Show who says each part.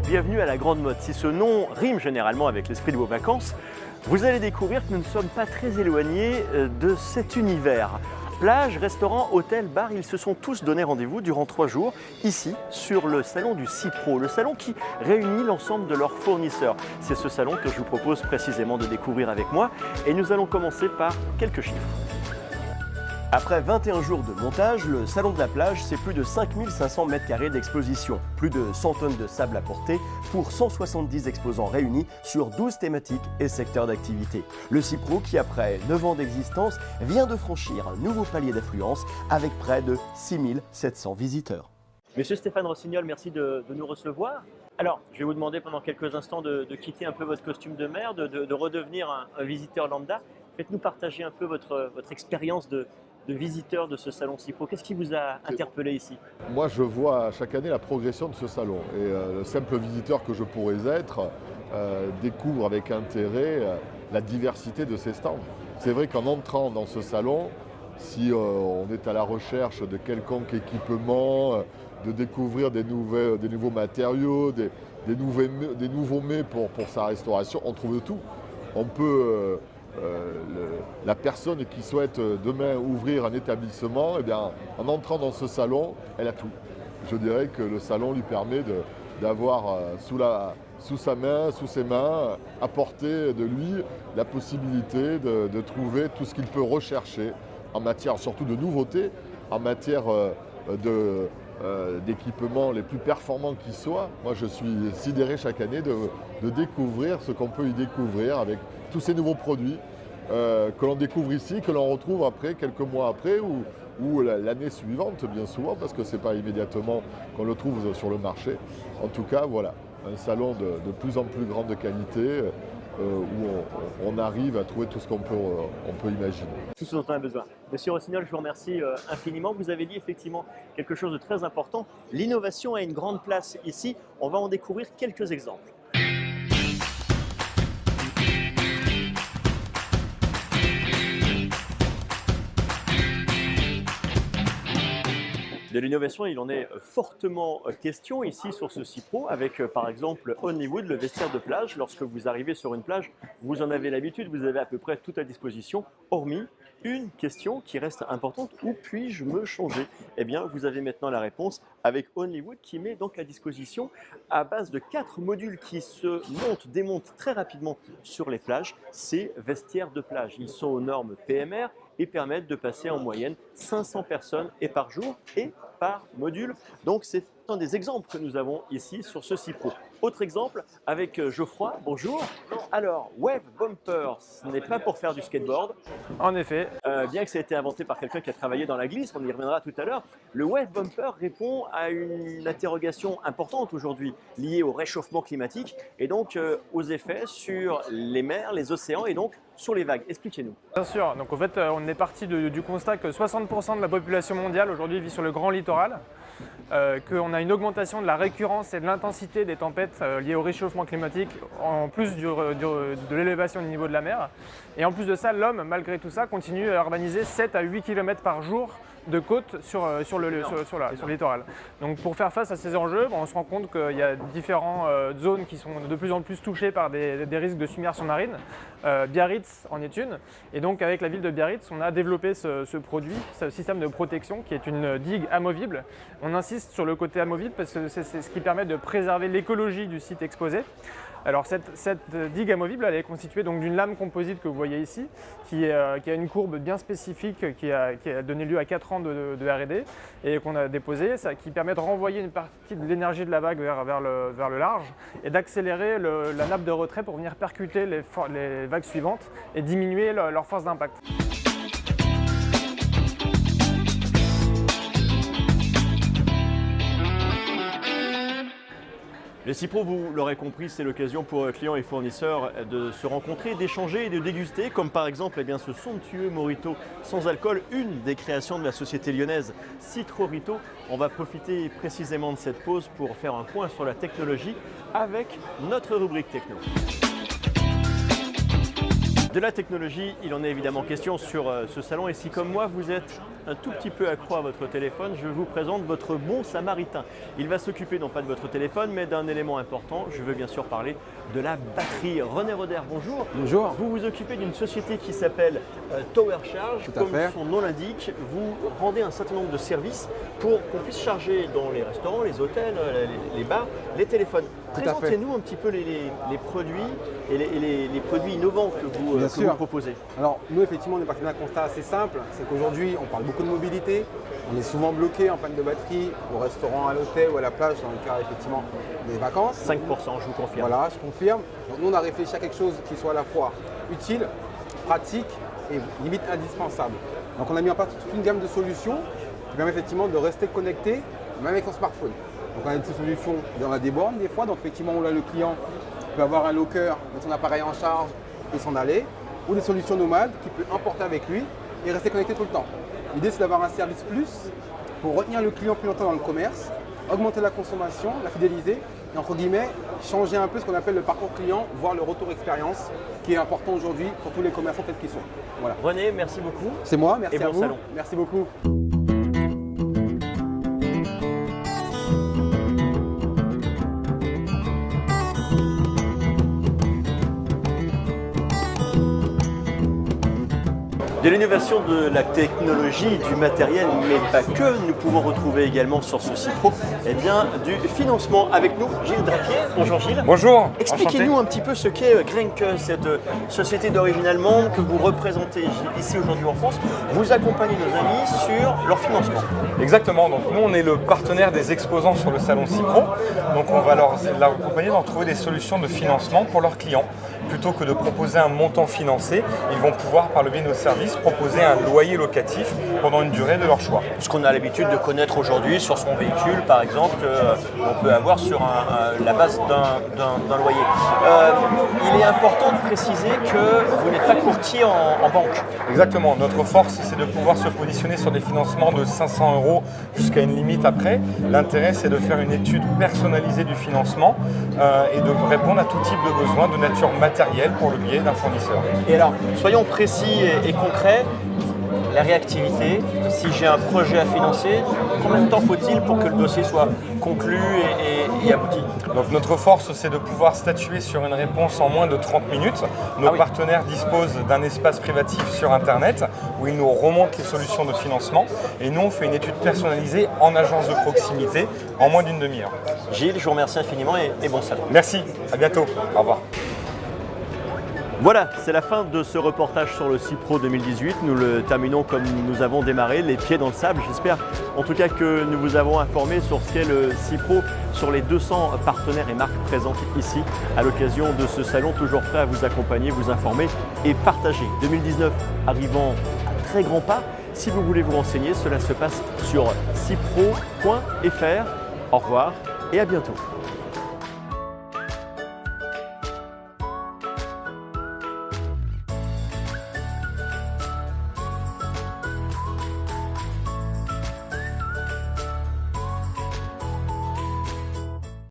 Speaker 1: bienvenue à la Grande Motte. Si ce nom rime généralement avec l'esprit de vos vacances, vous allez découvrir que nous ne sommes pas très éloignés de cet univers. Plage, restaurant, hôtel, bar, ils se sont tous donné rendez-vous durant 3 jours, ici, sur le salon du Cipro, le salon qui réunit l'ensemble de leurs fournisseurs. C'est ce salon que je vous propose précisément de découvrir avec moi, et nous allons commencer par quelques chiffres. Après 21 jours de montage, le Salon de la plage, c'est plus de 5500 m² d'exposition, plus de 100 tonnes de sable à porter pour 170 exposants réunis sur 12 thématiques et secteurs d'activité. Le Cipro qui, après 9 ans d'existence, vient de franchir un nouveau palier d'affluence avec près de 6700 visiteurs. Monsieur Stéphane Rossignol, merci de nous recevoir. Alors, je vais vous demander pendant quelques instants de quitter un peu votre costume de maire, de redevenir un visiteur lambda. Faites-nous partager un peu votre expérience de visiteur de ce salon Cipro. Qu'est-ce qui vous a interpellé ici?
Speaker 2: Moi, je vois chaque année la progression de ce salon. Et le simple visiteur que je pourrais être découvre avec intérêt la diversité de ces stands. C'est vrai qu'en entrant dans ce salon, si on est à la recherche de quelconque équipement, de découvrir des nouveaux matériaux, des nouveaux mets pour sa restauration, on trouve tout. On peut... la personne qui souhaite demain ouvrir un établissement, eh bien, en entrant dans ce salon, elle a tout. Je dirais que le salon lui permet d'avoir sous ses mains, à portée de lui, la possibilité de trouver tout ce qu'il peut rechercher en matière surtout de nouveautés, en matière d'équipements les plus performants qui soient. Moi, je suis sidéré chaque année de découvrir ce qu'on peut y découvrir avec tous ces nouveaux produits que l'on découvre ici, que l'on retrouve après, quelques mois après ou l'année suivante, bien souvent, parce que ce n'est pas immédiatement qu'on le trouve sur le marché. En tout cas, voilà, un salon de plus en plus grande qualité où on arrive à trouver tout ce qu'on peut imaginer.
Speaker 1: Tout ce dont on a besoin. Monsieur Rossignol, je vous remercie infiniment. Vous avez dit effectivement quelque chose de très important. L'innovation a une grande place ici. On va en découvrir quelques exemples. De l'innovation, il en est fortement question ici sur ce Cipro avec par exemple Honeywood, le vestiaire de plage. Lorsque vous arrivez sur une plage, vous en avez l'habitude, vous avez à peu près tout à disposition, hormis une question qui reste importante: où puis-je me changer? Eh bien, vous avez maintenant la réponse avec Honeywood qui met donc à disposition, à base de 4 modules qui se montent, démontent très rapidement sur les plages, ces vestiaires de plage. Ils sont aux normes PMR et permettent de passer en moyenne 500 personnes et par jour et par module. Donc c'est un des exemples que nous avons ici sur ce Cipro. Autre exemple avec Geoffroy, bonjour. Alors, Wave Bumper, ce n'est pas pour faire du skateboard.
Speaker 3: En effet.
Speaker 1: Bien que ça ait été inventé par quelqu'un qui a travaillé dans la glisse, on y reviendra tout à l'heure, le Wave Bumper répond à une interrogation importante aujourd'hui liée au réchauffement climatique et donc aux effets sur les mers, les océans et donc sur les vagues. Expliquez-nous.
Speaker 3: Bien sûr. Donc en fait, on est parti du constat que 60% de la population mondiale aujourd'hui vit sur le grand littoral, qu'on a une augmentation de la récurrence et de l'intensité des tempêtes liées au réchauffement climatique, en plus de l'élévation du niveau de la mer. Et en plus de ça, l'homme, malgré tout ça, continue à urbaniser 7 à 8 km par jour de côte sur le littoral. Donc pour faire face à ces enjeux, on se rend compte qu'il y a différentes zones qui sont de plus en plus touchées par des risques de submersion marine. Biarritz en est une. Et donc avec la ville de Biarritz, on a développé ce produit, ce système de protection qui est une digue amovible. On insiste sur le côté amovible parce que c'est ce qui permet de préserver l'écologie du site exposé. Alors cette digue amovible, elle est constituée donc d'une lame composite que vous voyez ici, qui a une courbe bien spécifique qui a donné lieu à 4 ans de R&D et qu'on a déposé, qui permet de renvoyer une partie de l'énergie de la vague vers le large et d'accélérer la nappe de retrait pour venir percuter les vagues suivantes et diminuer leur force d'impact.
Speaker 1: Le Cipro, vous l'aurez compris, c'est l'occasion pour clients et fournisseurs de se rencontrer, d'échanger et de déguster, comme par exemple ce somptueux Morito sans alcool, une des créations de la société lyonnaise Citrorito. On va profiter précisément de cette pause pour faire un point sur la technologie avec notre rubrique techno. De la technologie, il en est évidemment question sur ce salon. Et si comme moi, vous êtes un tout petit peu accro à votre téléphone, je vous présente votre bon samaritain. Il va s'occuper non pas de votre téléphone, mais d'un élément important. Je veux bien sûr parler de la batterie. René Roder, bonjour.
Speaker 4: Bonjour.
Speaker 1: Vous vous occupez d'une société qui s'appelle Tower Charge.
Speaker 4: Tout à
Speaker 1: Comme
Speaker 4: fait.
Speaker 1: son nom l'indique, vous rendez un certain nombre de services pour qu'on puisse charger dans les restaurants, les hôtels, les bars, les téléphones.
Speaker 4: Tout à fait.
Speaker 1: Présentez-nous un petit peu les produits et les produits innovants que vous proposez.
Speaker 4: Alors nous effectivement on est parti d'un constat assez simple, c'est qu'aujourd'hui on parle beaucoup de mobilité, on est souvent bloqué en panne de batterie au restaurant, à l'hôtel ou à la plage dans le cas effectivement des vacances.
Speaker 1: 5%, je vous confirme.
Speaker 4: Voilà, je confirme. Donc nous on a réfléchi à quelque chose qui soit à la fois utile, pratique et limite indispensable. Donc on a mis en place toute une gamme de solutions qui permet effectivement de rester connecté même avec son smartphone. Donc on a des solutions dans la bornes des fois, donc effectivement on a le client peut avoir un locker, mettre son appareil en charge et s'en aller, ou des solutions nomades qu'il peut emporter avec lui et rester connecté tout le temps. L'idée c'est d'avoir un service plus pour retenir le client plus longtemps dans le commerce, augmenter la consommation, la fidéliser et entre guillemets changer un peu ce qu'on appelle le parcours client, voire le retour expérience qui est important aujourd'hui pour tous les commerçants tels qu'ils sont. Voilà.
Speaker 1: René, merci beaucoup.
Speaker 4: C'est moi, merci
Speaker 1: Et
Speaker 4: à
Speaker 1: bon
Speaker 4: vous.
Speaker 1: salon.
Speaker 4: Merci beaucoup.
Speaker 1: De l'innovation, de la technologie, du matériel, mais pas que, nous pouvons retrouver également sur ce CIPRO du financement. Avec nous, Gilles Drapier. Bonjour Gilles.
Speaker 5: Bonjour.
Speaker 1: Expliquez-nous un petit peu ce qu'est Grenke, cette société d'origine allemande que vous représentez ici aujourd'hui en France. Vous accompagnez nos amis sur leur financement.
Speaker 5: Exactement. Donc nous, on est le partenaire des exposants sur le salon CIPRO. Donc on va leur accompagner dans trouver des solutions de financement pour leurs clients. Plutôt que de proposer un montant financé, ils vont pouvoir, par le biais de nos services, proposer un loyer locatif pendant une durée de leur choix.
Speaker 1: Ce qu'on a l'habitude de connaître aujourd'hui sur son véhicule, par exemple, qu'on peut avoir sur la base d'un loyer. Il est important de préciser que vous n'êtes pas courtier en banque.
Speaker 5: Exactement. Notre force, c'est de pouvoir se positionner sur des financements de 500 € jusqu'à une limite après. L'intérêt, c'est de faire une étude personnalisée du financement et de répondre à tout type de besoins de nature matérielle pour le biais d'un fournisseur.
Speaker 1: Et alors, soyons précis et concrets. La réactivité, si j'ai un projet à financer, combien de temps faut-il pour que le dossier soit conclu et abouti?
Speaker 5: Donc notre force, c'est de pouvoir statuer sur une réponse en moins de 30 minutes. Nos partenaires disposent d'un espace privatif sur Internet où ils nous remontent les solutions de financement et nous, on fait une étude personnalisée en agence de proximité en moins d'une demi-heure.
Speaker 1: Gilles, je vous remercie infiniment et bon salon.
Speaker 5: Merci, à bientôt, au revoir.
Speaker 1: Voilà, c'est la fin de ce reportage sur le CIPRO 2018. Nous le terminons comme nous avons démarré, les pieds dans le sable. J'espère en tout cas que nous vous avons informé sur ce qu'est le CIPRO, sur les 200 partenaires et marques présentes ici à l'occasion de ce salon, toujours prêt à vous accompagner, vous informer et partager. 2019 arrivant à très grands pas. Si vous voulez vous renseigner, cela se passe sur cipro.fr. Au revoir et à bientôt.